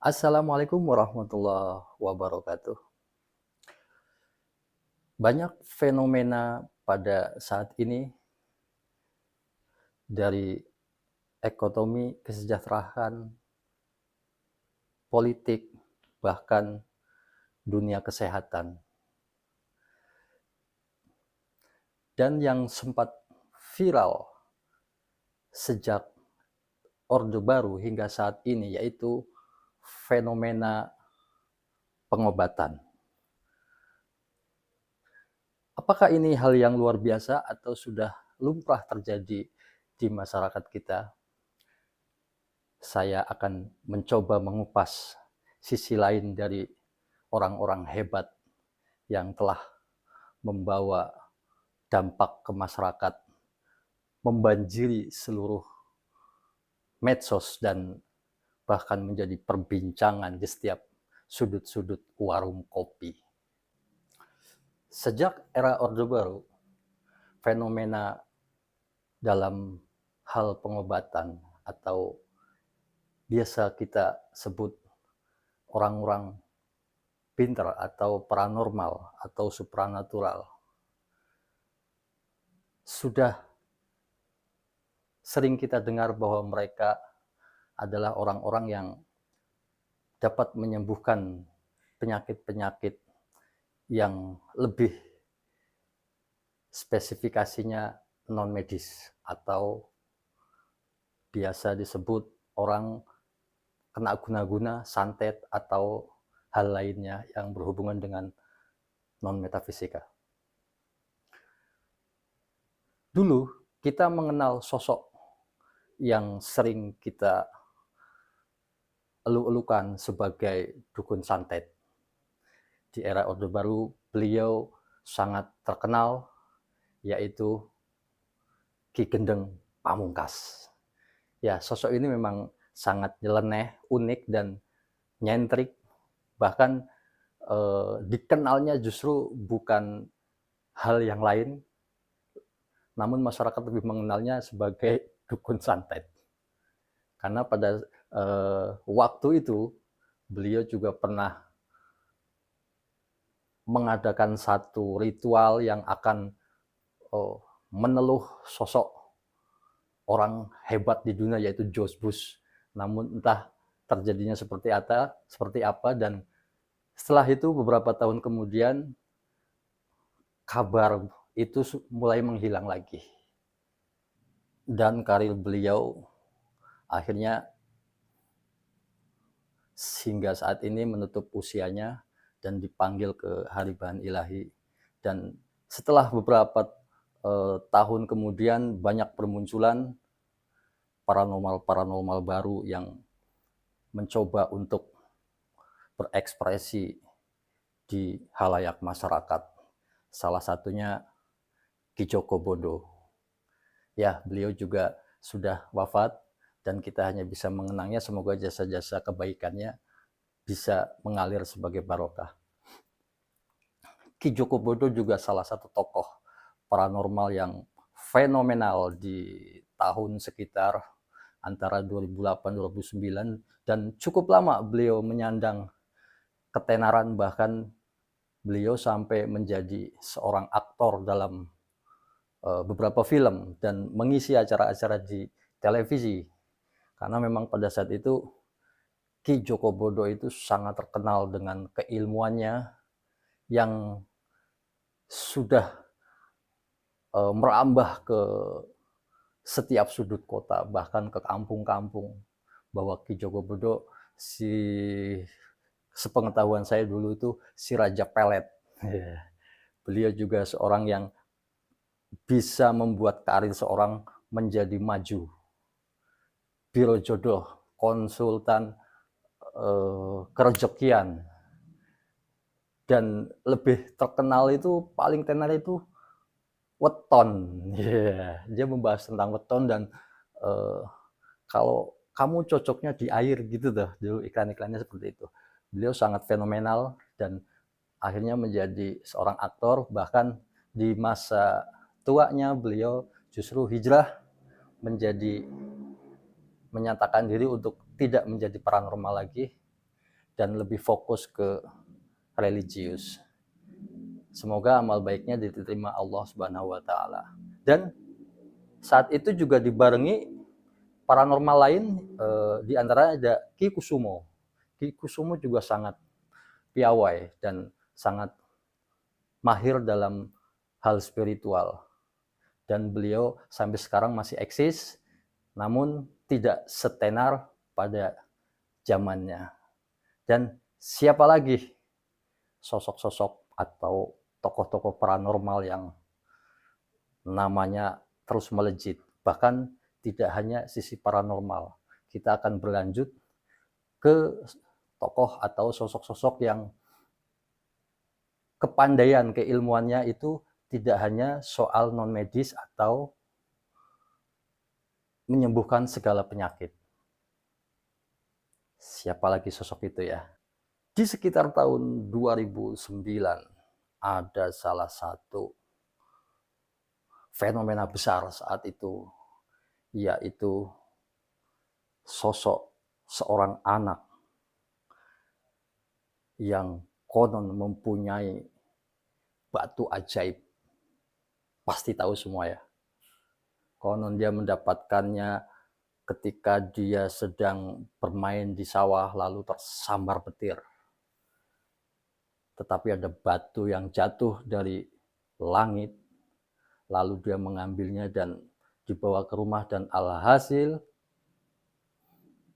Assalamualaikum warahmatullahi wabarakatuh. Banyak fenomena pada saat ini dari ekonomi, kesejahteraan, politik, bahkan dunia kesehatan. Dan yang sempat viral sejak Orde Baru hingga saat ini yaitu fenomena pengobatan. Apakah ini hal yang luar biasa atau sudah lumrah terjadi di masyarakat kita? Saya akan mencoba mengupas sisi lain dari orang-orang hebat yang telah membawa dampak ke masyarakat, membanjiri seluruh medsos dan bahkan menjadi perbincangan di setiap sudut-sudut warung kopi. Sejak era Orde Baru, fenomena dalam hal pengobatan atau biasa kita sebut orang-orang pintar atau paranormal atau supranatural sudah sering kita dengar bahwa mereka adalah orang-orang yang dapat menyembuhkan penyakit-penyakit yang lebih spesifikasinya non-medis atau biasa disebut orang kena guna-guna, santet, atau hal lainnya yang berhubungan dengan non-metafisika. Dulu kita mengenal sosok yang sering kita elu-elukan sebagai dukun santet. Di era Orde Baru, beliau sangat terkenal, yaitu Ki Gendeng Pamungkas. Ya, sosok ini memang sangat nyeleneh, unik, dan nyentrik. Bahkan dikenalnya justru bukan hal yang lain, namun masyarakat lebih mengenalnya sebagai dukun santet. Karena pada waktu itu beliau juga pernah mengadakan satu ritual yang akan meneluh sosok orang hebat di dunia yaitu George Bush. Namun entah terjadinya seperti apa dan setelah itu beberapa tahun kemudian kabar itu mulai menghilang lagi. Dan karir beliau akhirnya hingga saat ini menutup usianya dan dipanggil ke Haribahan Ilahi. Dan setelah beberapa tahun kemudian banyak bermunculan paranormal baru yang mencoba untuk berekspresi di halayak masyarakat. Salah satunya Ki Joko Bodo. Ya, beliau juga sudah wafat dan kita hanya bisa mengenangnya, semoga jasa-jasa kebaikannya bisa mengalir sebagai barokah. Ki Joko Bodo juga salah satu tokoh paranormal yang fenomenal di tahun sekitar antara 2008-2009 dan cukup lama beliau menyandang ketenaran, bahkan beliau sampai menjadi seorang aktor dalam beberapa film dan mengisi acara-acara di televisi. Karena memang pada saat itu Ki Joko Bodo itu sangat terkenal dengan keilmuannya yang sudah merambah ke setiap sudut kota, bahkan ke kampung-kampung. Bahwa Ki Joko Bodo sepengetahuan saya dulu itu si Raja Pelet. Beliau juga seorang yang bisa membuat karir seorang menjadi maju. Biro jodoh, konsultan kerejekian, dan lebih terkenal itu paling tenar itu weton. Dia membahas tentang weton dan kalau kamu cocoknya di air gitu tuh, dulu iklan-iklannya seperti itu. Beliau sangat fenomenal dan akhirnya menjadi seorang aktor, bahkan di masa tuanya beliau justru hijrah menyatakan diri untuk tidak menjadi paranormal lagi dan lebih fokus ke religius. Semoga amal baiknya diterima Allah Subhanahu wa taala. Dan saat itu juga dibarengi paranormal lain, di antaranya ada Ki Kusumo. Ki Kusumo juga sangat piawai dan sangat mahir dalam hal spiritual. Dan beliau sampai sekarang masih eksis, namun tidak setenar pada zamannya. Dan siapa lagi sosok-sosok atau tokoh-tokoh paranormal yang namanya terus melejit. Bahkan tidak hanya sisi paranormal. Kita akan berlanjut ke tokoh atau sosok-sosok yang kepandaian, keilmuannya itu tidak hanya soal non-medis atau menyembuhkan segala penyakit. Siapa lagi sosok itu ya? Di sekitar tahun 2009 ada salah satu fenomena besar saat itu, yaitu sosok seorang anak yang konon mempunyai batu ajaib. Pasti tahu semua ya. Konon dia mendapatkannya ketika dia sedang bermain di sawah lalu tersambar petir. Tetapi ada batu yang jatuh dari langit, lalu dia mengambilnya dan dibawa ke rumah, dan alhasil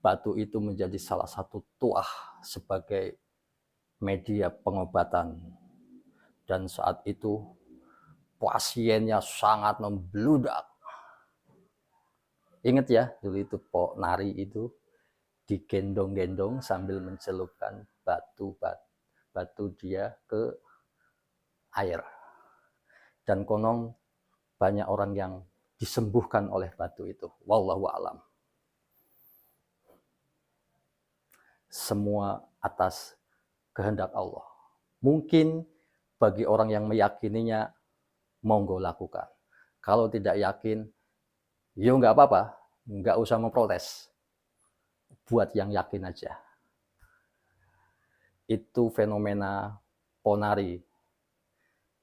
batu itu menjadi salah satu tuah sebagai media pengobatan. Dan saat itu pasiennya sangat membludak. Ingat ya, dulu itu Pok Nari itu digendong-gendong sambil mencelupkan batu dia ke air. Dan konon banyak orang yang disembuhkan oleh batu itu. Wallahu a'lam. Semua atas kehendak Allah. Mungkin bagi orang yang meyakininya, monggo lakukan. Kalau tidak yakin, ya nggak apa-apa, nggak usah memprotes. Buat yang yakin aja. Itu fenomena Ponari,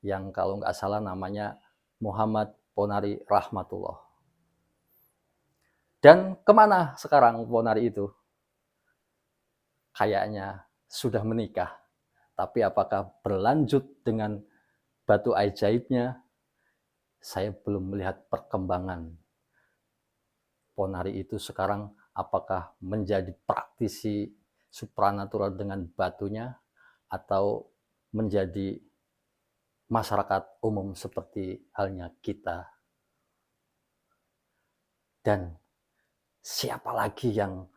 yang kalau nggak salah namanya Muhammad Ponari Rahmatullah. Dan kemana sekarang Ponari itu? Kayaknya sudah menikah. Tapi apakah berlanjut dengan batu ajaibnya? Saya belum melihat perkembangan. Ponari itu sekarang apakah menjadi praktisi supranatural dengan batunya, atau menjadi masyarakat umum seperti halnya kita. Dan siapa lagi yang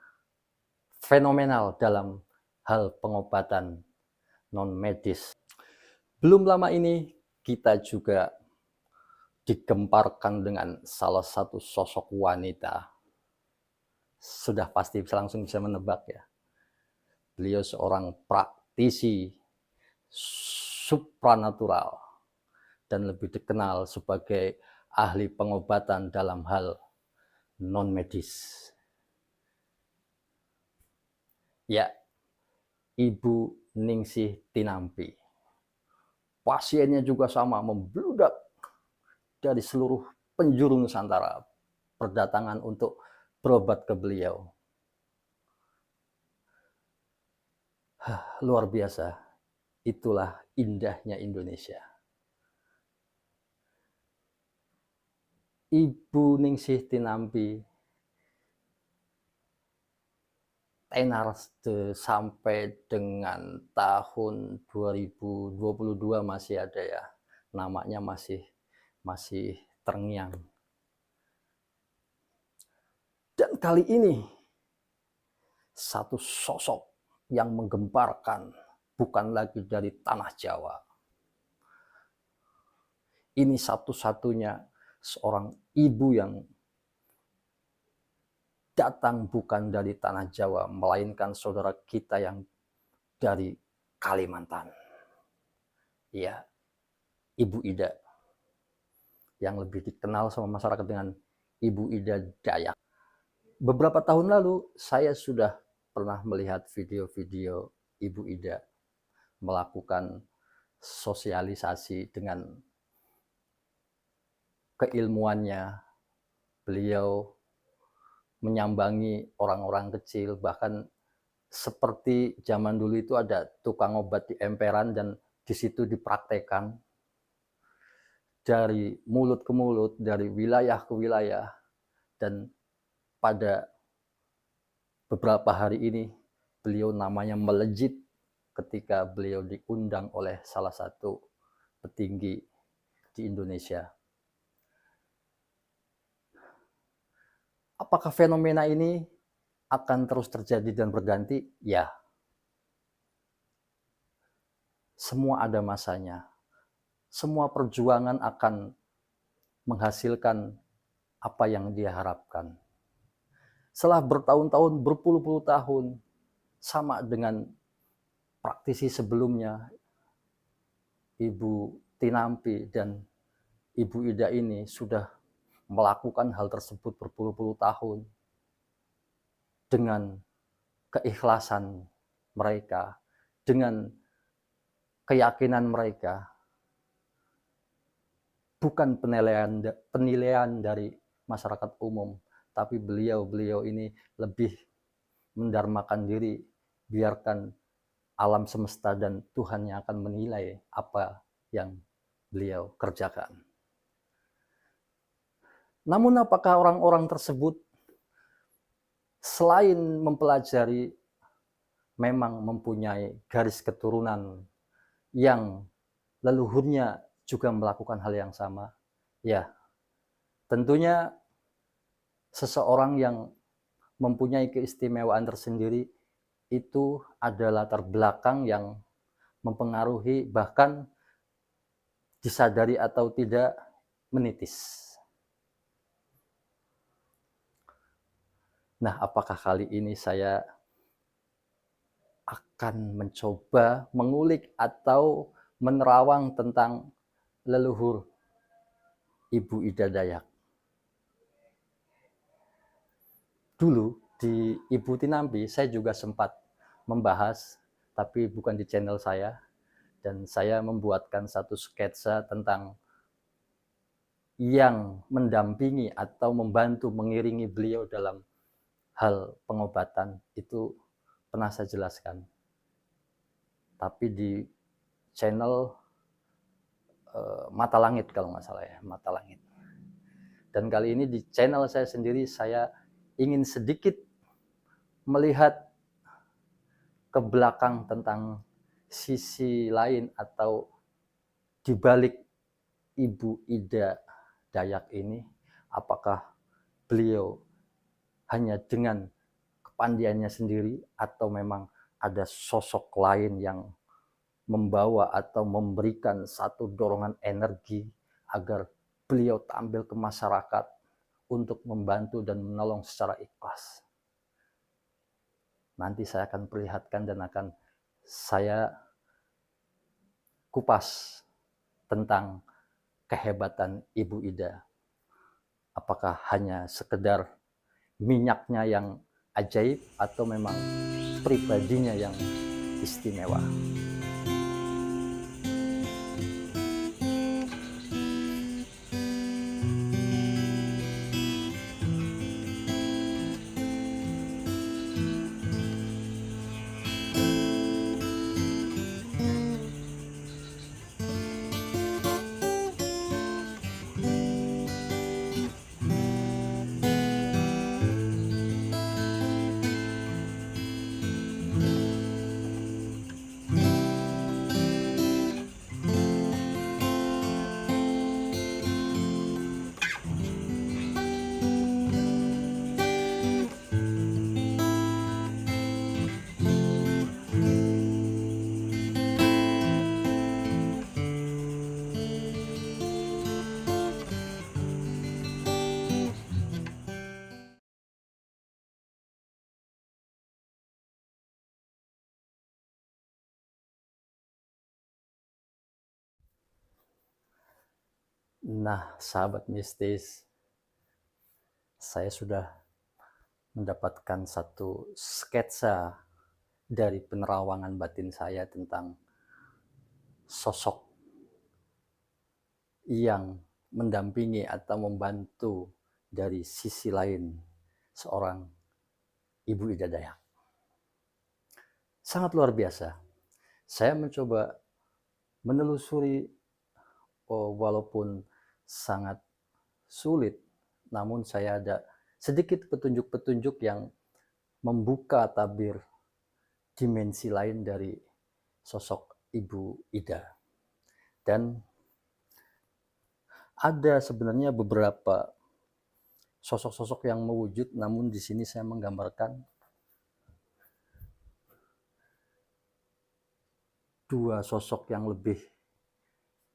fenomenal dalam hal pengobatan non-medis? Belum lama ini kita juga digemparkan dengan salah satu sosok wanita. Sudah pasti langsung bisa menebak ya. Beliau seorang praktisi supranatural dan lebih dikenal sebagai ahli pengobatan dalam hal non-medis. Ya, Ibu Ningsih Tinampi. Pasiennya juga sama, membludak dari seluruh penjuru Nusantara berdatangan untuk berobat ke beliau. Luar biasa. Itulah indahnya Indonesia. Ibu Ningsih Tinampi tenar sampai dengan tahun 2022 masih ada ya. Namanya masih terngiang. Dan kali ini satu sosok yang menggemparkan bukan lagi dari tanah Jawa. Ini satu-satunya seorang ibu yang datang bukan dari tanah Jawa, melainkan saudara kita yang dari Kalimantan. Ya, Ibu Ida, yang lebih dikenal sama masyarakat dengan Ibu Ida Dayak. Beberapa tahun lalu saya sudah pernah melihat video-video Ibu Ida melakukan sosialisasi dengan keilmuannya. Beliau menyambangi orang-orang kecil, bahkan seperti zaman dulu itu ada tukang obat di emperan dan di situ dipraktekkan dari mulut ke mulut, dari wilayah ke wilayah. Dan pada beberapa hari ini beliau namanya melejit ketika beliau diundang oleh salah satu petinggi di Indonesia. Apakah fenomena ini akan terus terjadi dan berganti? Ya, semua ada masanya. Semua perjuangan akan menghasilkan apa yang dia harapkan. Setelah bertahun-tahun, berpuluh-puluh tahun, sama dengan praktisi sebelumnya, Ibu Tinampi dan Ibu Ida ini sudah melakukan hal tersebut berpuluh-puluh tahun dengan keikhlasan mereka, dengan keyakinan mereka, bukan penilaian dari masyarakat umum, tapi beliau ini lebih mendarmakan diri, biarkan alam semesta dan Tuhan yang akan menilai apa yang beliau kerjakan. Namun apakah orang-orang tersebut selain mempelajari memang mempunyai garis keturunan yang leluhurnya juga melakukan hal yang sama? Ya, tentunya seseorang yang mempunyai keistimewaan tersendiri itu ada latar belakang yang mempengaruhi, bahkan disadari atau tidak menitis. Nah, apakah kali ini saya akan mencoba mengulik atau menerawang tentang leluhur Ibu Ida Dayak. Dulu di Ibu Tinampi saya juga sempat membahas, tapi bukan di channel saya, dan saya membuatkan satu sketsa tentang yang mendampingi atau membantu mengiringi beliau dalam hal pengobatan, itu pernah saya jelaskan. Tapi di channel Mata Langit kalau nggak salah ya, Mata Langit. Dan kali ini di channel saya sendiri, saya ingin sedikit melihat ke belakang tentang sisi lain atau di balik Ibu Ida Dayak ini, apakah beliau hanya dengan kepandiannya sendiri atau memang ada sosok lain yang membawa atau memberikan satu dorongan energi agar beliau tampil ke masyarakat untuk membantu dan menolong secara ikhlas. Nanti saya akan perlihatkan dan akan saya kupas tentang kehebatan Ibu Ida. Apakah hanya sekedar minyaknya yang ajaib atau memang pribadinya yang istimewa. Nah, sahabat mistis, saya sudah mendapatkan satu sketsa dari penerawangan batin saya tentang sosok yang mendampingi atau membantu dari sisi lain seorang Ibu Ida Dayak. Sangat luar biasa. Saya mencoba menelusuri, walaupun sangat sulit, namun saya ada sedikit petunjuk-petunjuk yang membuka tabir dimensi lain dari sosok Ibu Ida. Dan ada sebenarnya beberapa sosok-sosok yang mewujud, namun di sini saya menggambarkan dua sosok yang lebih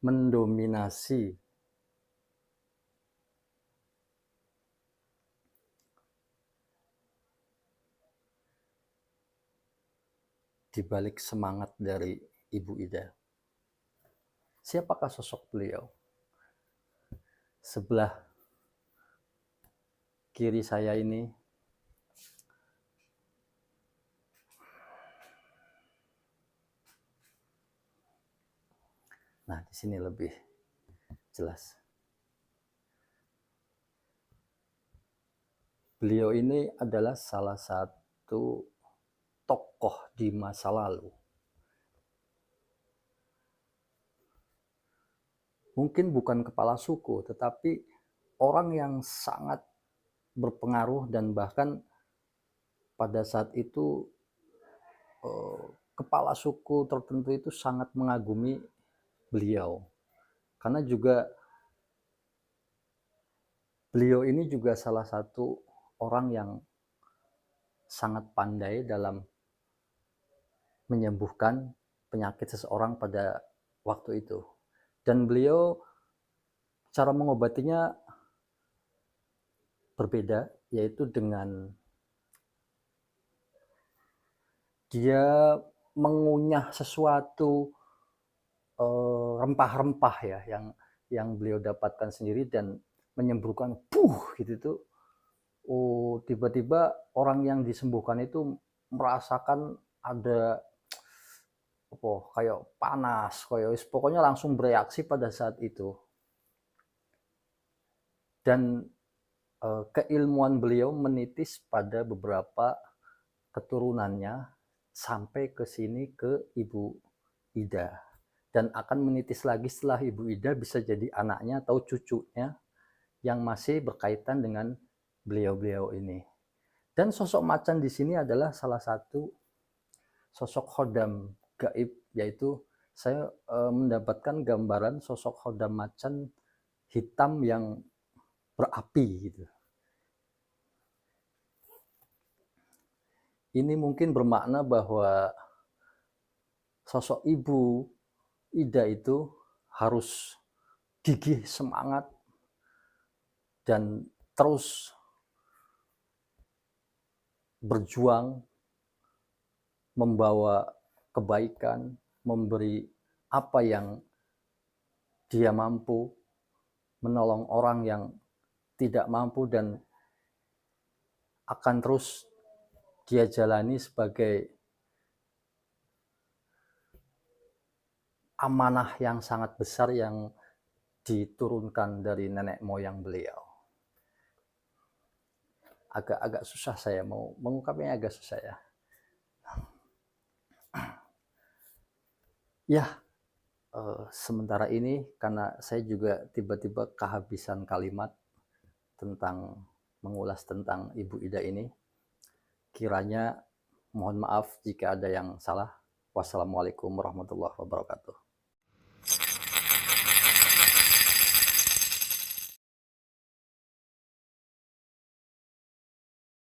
mendominasi di balik semangat dari Ibu Ida. Siapakah sosok beliau? Sebelah kiri saya ini nah, di sini lebih jelas. Beliau ini adalah salah satu tokoh di masa lalu. Mungkin bukan kepala suku, tetapi orang yang sangat berpengaruh, dan bahkan pada saat itu kepala suku tertentu itu sangat mengagumi beliau. Karena juga beliau ini juga salah satu orang yang sangat pandai dalam menyembuhkan penyakit seseorang pada waktu itu. Dan beliau cara mengobatinya berbeda, yaitu dengan dia mengunyah sesuatu rempah-rempah ya yang beliau dapatkan sendiri dan menyembuhkan gitu tuh. Tiba-tiba orang yang disembuhkan itu merasakan ada kayak panas, kayak pokoknya langsung bereaksi pada saat itu. Dan keilmuan beliau menitis pada beberapa keturunannya sampai ke sini ke Ibu Ida, dan akan menitis lagi setelah Ibu Ida bisa jadi anaknya atau cucunya yang masih berkaitan dengan beliau-beliau ini. Dan sosok macan di sini adalah salah satu sosok khodam gaib, yaitu saya mendapatkan gambaran sosok khodam macan hitam yang berapi gitu. Ini mungkin bermakna bahwa sosok Ibu Ida itu harus gigih, semangat, dan terus berjuang membawa kebaikan, memberi apa yang dia mampu, menolong orang yang tidak mampu, dan akan terus dia jalani sebagai amanah yang sangat besar yang diturunkan dari nenek moyang beliau. Agak susah saya mau mengungkapnya, agak susah ya. Ya, sementara ini karena saya juga tiba-tiba kehabisan kalimat tentang mengulas tentang Ibu Ida ini. Kiranya mohon maaf jika ada yang salah. Wassalamualaikum warahmatullahi wabarakatuh.